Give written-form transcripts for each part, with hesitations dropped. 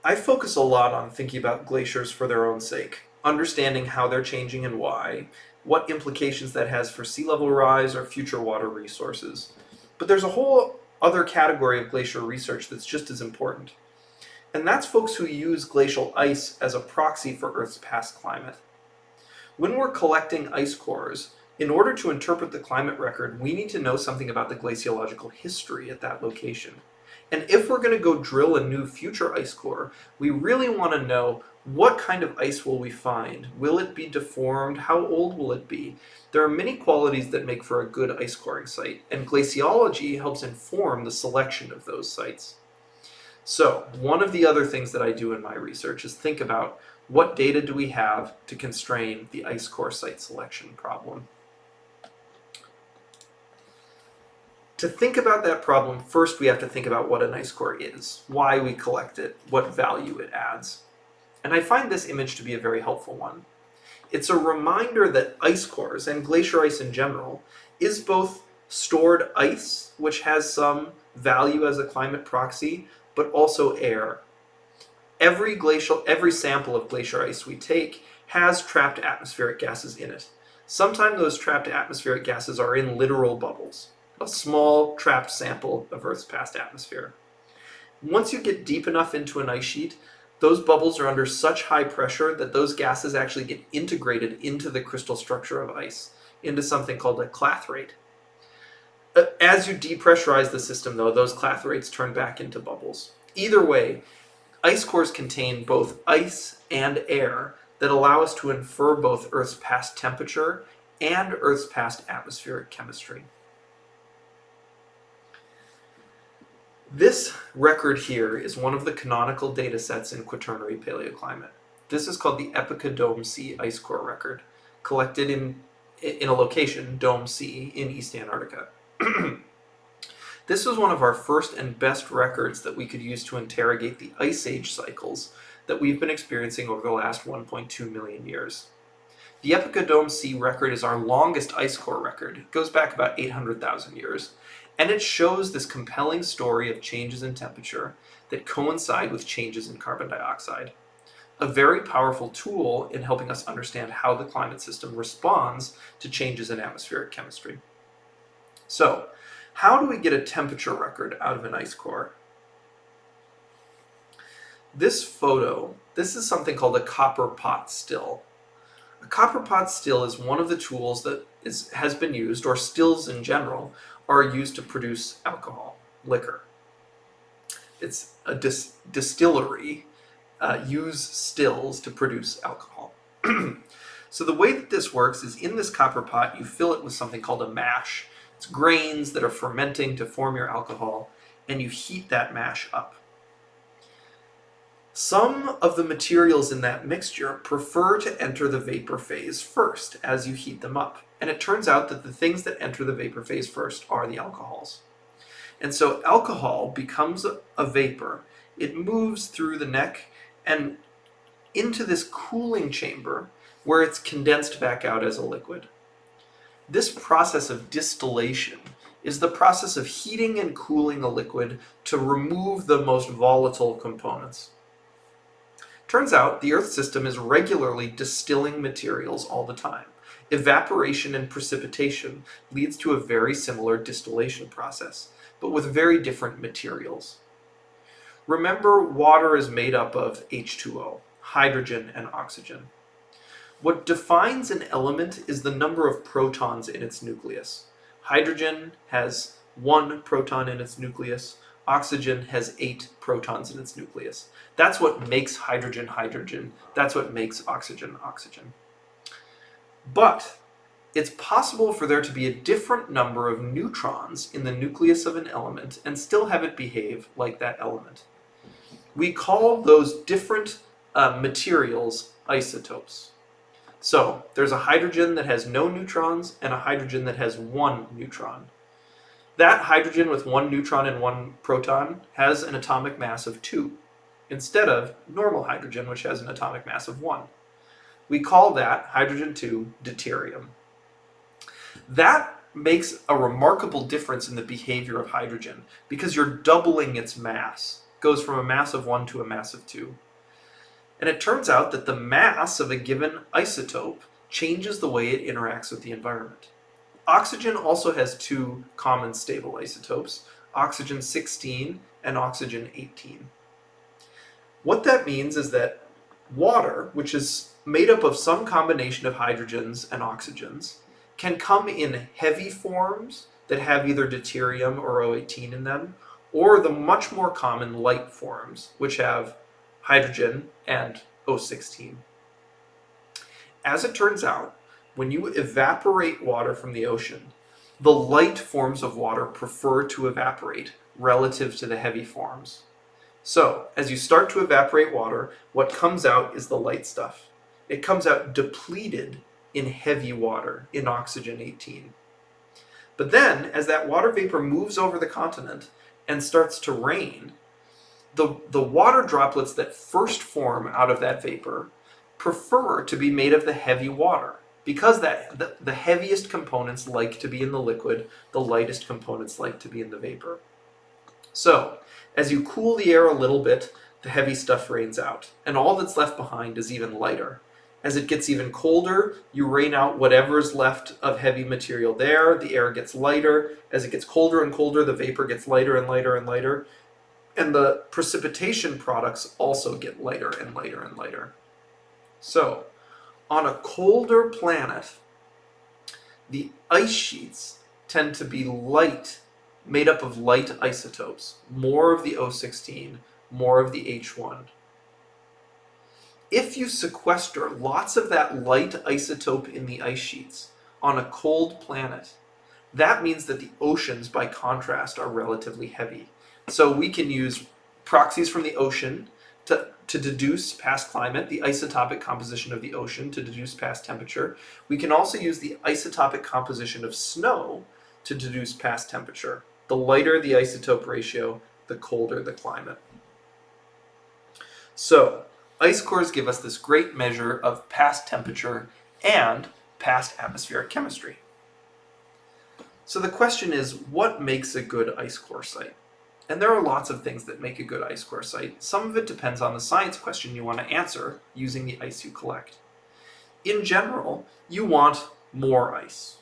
I focus a lot on thinking about glaciers for their own sake, understanding how they're changing and why, what implications that has for sea level rise or future water resources. But there's a whole other category of glacier research that's just as important, and that's folks who use glacial ice as a proxy for Earth's past climate. When we're collecting ice cores, in order to interpret the climate record, we need to know something about the glaciological history at that location. And if we're going to go drill a new future ice core, we really want to know what kind of ice will we find? Will it be deformed? How old will it be? There are many qualities that make for a good ice coring site, and glaciology helps inform the selection of those sites. So, one of the other things that I do in my research is think about what data do we have to constrain the ice core site selection problem. To think about that problem, first we have to think about what an ice core is, why we collect it, what value it adds. And I find this image to be a very helpful one. It's a reminder that ice cores, and glacier ice in general, is both stored ice, which has some value as a climate proxy, but also air. Every sample of glacier ice we take has trapped atmospheric gases in it. Sometimes those trapped atmospheric gases are in literal bubbles, a small trapped sample of Earth's past atmosphere. Once you get deep enough into an ice sheet, those bubbles are under such high pressure that those gases actually get integrated into the crystal structure of ice, into something called a clathrate. As you depressurize the system, though, those clathrates turn back into bubbles. Either way, ice cores contain both ice and air that allow us to infer both Earth's past temperature and Earth's past atmospheric chemistry. This record here is one of the canonical data sets in Quaternary paleoclimate. This is called the Epica Dome C ice core record, collected in a location, Dome C, in East Antarctica. This was one of our first and best records that we could use to interrogate the ice age cycles that we've been experiencing over the last 1.2 million years. The Epica Dome C record is our longest ice core record. It goes back about 800,000 years, and it shows this compelling story of changes in temperature that coincide with changes in carbon dioxide. A very powerful tool in helping us understand how the climate system responds to changes in atmospheric chemistry. So, how do we get a temperature record out of an ice core? This is something called a copper pot still. A copper pot still is one of the tools that has been used, or stills in general, are used to produce alcohol, liquor. It's a distillery use stills to produce alcohol. So the way that this works is in this copper pot, you fill it with something called a mash. It's grains that are fermenting to form your alcohol, and you heat that mash up. Some of the materials in that mixture prefer to enter the vapor phase first as you heat them up. And it turns out that the things that enter the vapor phase first are the alcohols. And so alcohol becomes a vapor. It moves through the neck and into this cooling chamber where it's condensed back out as a liquid. This process of distillation is the process of heating and cooling a liquid to remove the most volatile components. Turns out the Earth system is regularly distilling materials all the time. Evaporation and precipitation leads to a very similar distillation process, but with very different materials. Remember, water is made up of H2O, hydrogen and oxygen. What defines an element is the number of protons in its nucleus. Hydrogen has 1 proton in its nucleus. Oxygen has 8 protons in its nucleus. That's what makes hydrogen hydrogen. That's what makes oxygen oxygen. But it's possible for there to be a different number of neutrons in the nucleus of an element and still have it behave like that element. We call those different materials isotopes. So there's a hydrogen that has no neutrons and a hydrogen that has 1 neutron. That hydrogen with 1 neutron and 1 proton has an atomic mass of 2, instead of normal hydrogen, which has an atomic mass of 1. We call that hydrogen-2 deuterium. That makes a remarkable difference in the behavior of hydrogen because you're doubling its mass. goes from a mass of 1 to a mass of 2. And it turns out that the mass of a given isotope changes the way it interacts with the environment. Oxygen also has two common stable isotopes, oxygen 16 and oxygen 18. What that means is that water, which is made up of some combination of hydrogens and oxygens, can come in heavy forms that have either deuterium or O18 in them, or the much more common light forms, which have hydrogen and O16. As it turns out, when you evaporate water from the ocean, the light forms of water prefer to evaporate relative to the heavy forms. So, as you start to evaporate water, what comes out is the light stuff. It comes out depleted in heavy water, in oxygen 18. But then, as that water vapor moves over the continent and starts to rain, the water droplets that first form out of that vapor prefer to be made of the heavy water, because the heaviest components like to be in the liquid, the lightest components like to be in the vapor. So, as you cool the air a little bit, the heavy stuff rains out, and all that's left behind is even lighter. As it gets even colder, you rain out whatever's left of heavy material there, the air gets lighter. As it gets colder and colder, the vapor gets lighter and lighter and lighter, and the precipitation products also get lighter and lighter and lighter. So, on a colder planet, the ice sheets tend to be light, made up of light isotopes, more of the O16, more of the H1. If you sequester lots of that light isotope in the ice sheets on a cold planet, that means that the oceans, by contrast, are relatively heavy. So we can use proxies from the ocean to deduce past climate, the isotopic composition of the ocean to deduce past temperature. We can also use the isotopic composition of snow to deduce past temperature. The lighter the isotope ratio, the colder the climate. So, ice cores give us this great measure of past temperature and past atmospheric chemistry. So the question is, what makes a good ice core site? And there are lots of things that make a good ice core site. Some of it depends on the science question you want to answer using the ice you collect. In general, you want more ice.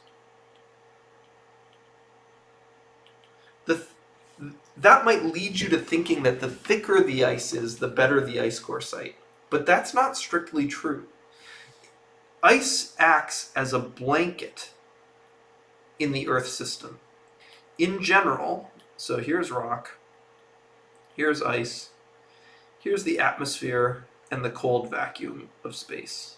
That might lead you to thinking that the thicker the ice is, the better the ice core site. But that's not strictly true. Ice acts as a blanket in the Earth system. In general, so here's rock, here's ice, here's the atmosphere and the cold vacuum of space.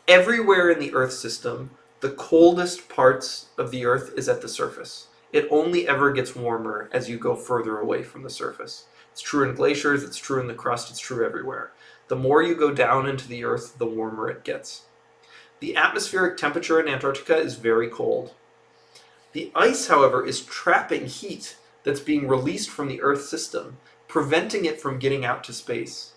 Everywhere in the Earth system, the coldest parts of the Earth is at the surface. It only ever gets warmer as you go further away from the surface. It's true in glaciers, it's true in the crust, it's true everywhere. The more you go down into the Earth, the warmer it gets. The atmospheric temperature in Antarctica is very cold. The ice, however, is trapping heat that's being released from the Earth system, preventing it from getting out to space.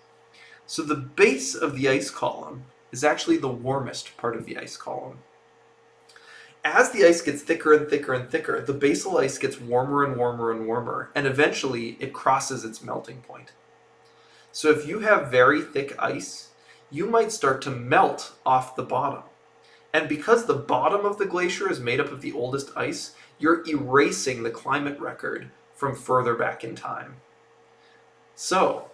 So the base of the ice column is actually the warmest part of the ice column. As the ice gets thicker and thicker and thicker, the basal ice gets warmer and warmer and warmer, and eventually it crosses its melting point. So if you have very thick ice, you might start to melt off the bottom. And because the bottom of the glacier is made up of the oldest ice, you're erasing the climate record from further back in time. So,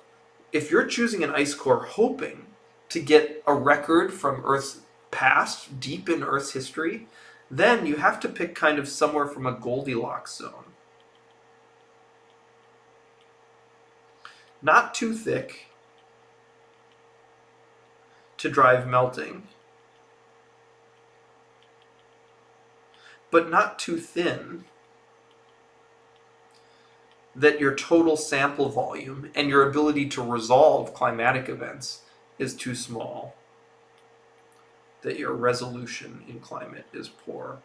if you're choosing an ice core hoping to get a record from Earth's past, deep in Earth's history, then you have to pick kind of somewhere from a Goldilocks zone. Not too thick to drive melting, but not too thin that your total sample volume and your ability to resolve climatic events is too small, that your resolution in climate is poor.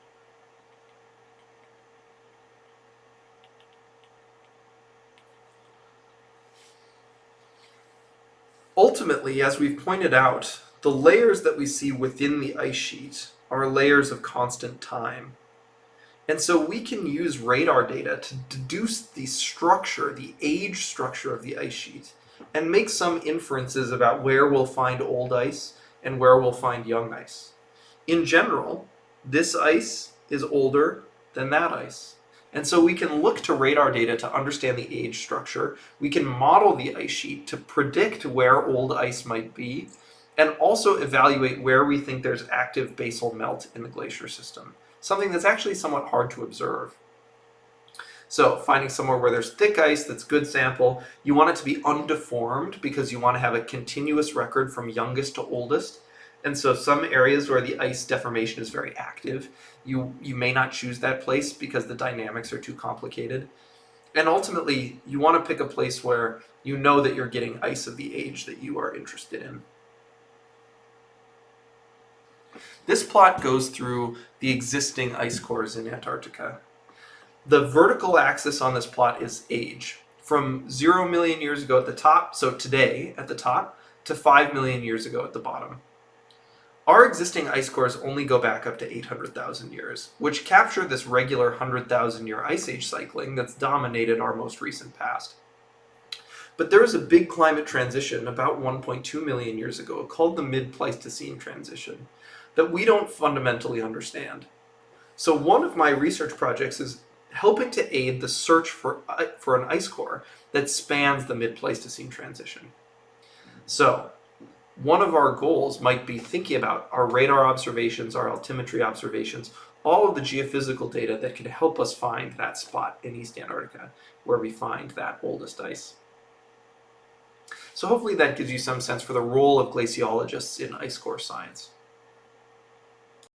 Ultimately, as we've pointed out, the layers that we see within the ice sheet are layers of constant time. And so we can use radar data to deduce the structure, the age structure of the ice sheet, and make some inferences about where we'll find old ice and where we'll find young ice. In general, this ice is older than that ice. And so we can look to radar data to understand the age structure. We can model the ice sheet to predict where old ice might be, and also evaluate where we think there's active basal melt in the glacier system, something that's actually somewhat hard to observe. So finding somewhere where there's thick ice that's good sample, you want it to be undeformed because you want to have a continuous record from youngest to oldest. And so some areas where the ice deformation is very active, you may not choose that place because the dynamics are too complicated. And ultimately, you want to pick a place where you know that you're getting ice of the age that you are interested in. This plot goes through the existing ice cores in Antarctica. The vertical axis on this plot is age, from 0 million years ago at the top, so today at the top, to 5 million years ago at the bottom. Our existing ice cores only go back up to 800,000 years, which capture this regular 100,000 year ice age cycling that's dominated our most recent past. But there is a big climate transition about 1.2 million years ago called the mid-Pleistocene transition that we don't fundamentally understand. So one of my research projects is helping to aid the search for an ice core that spans the mid-Pleistocene transition. So one of our goals might be thinking about our radar observations, our altimetry observations, all of the geophysical data that could help us find that spot in East Antarctica where we find that oldest ice. So hopefully that gives you some sense for the role of glaciologists in ice core science.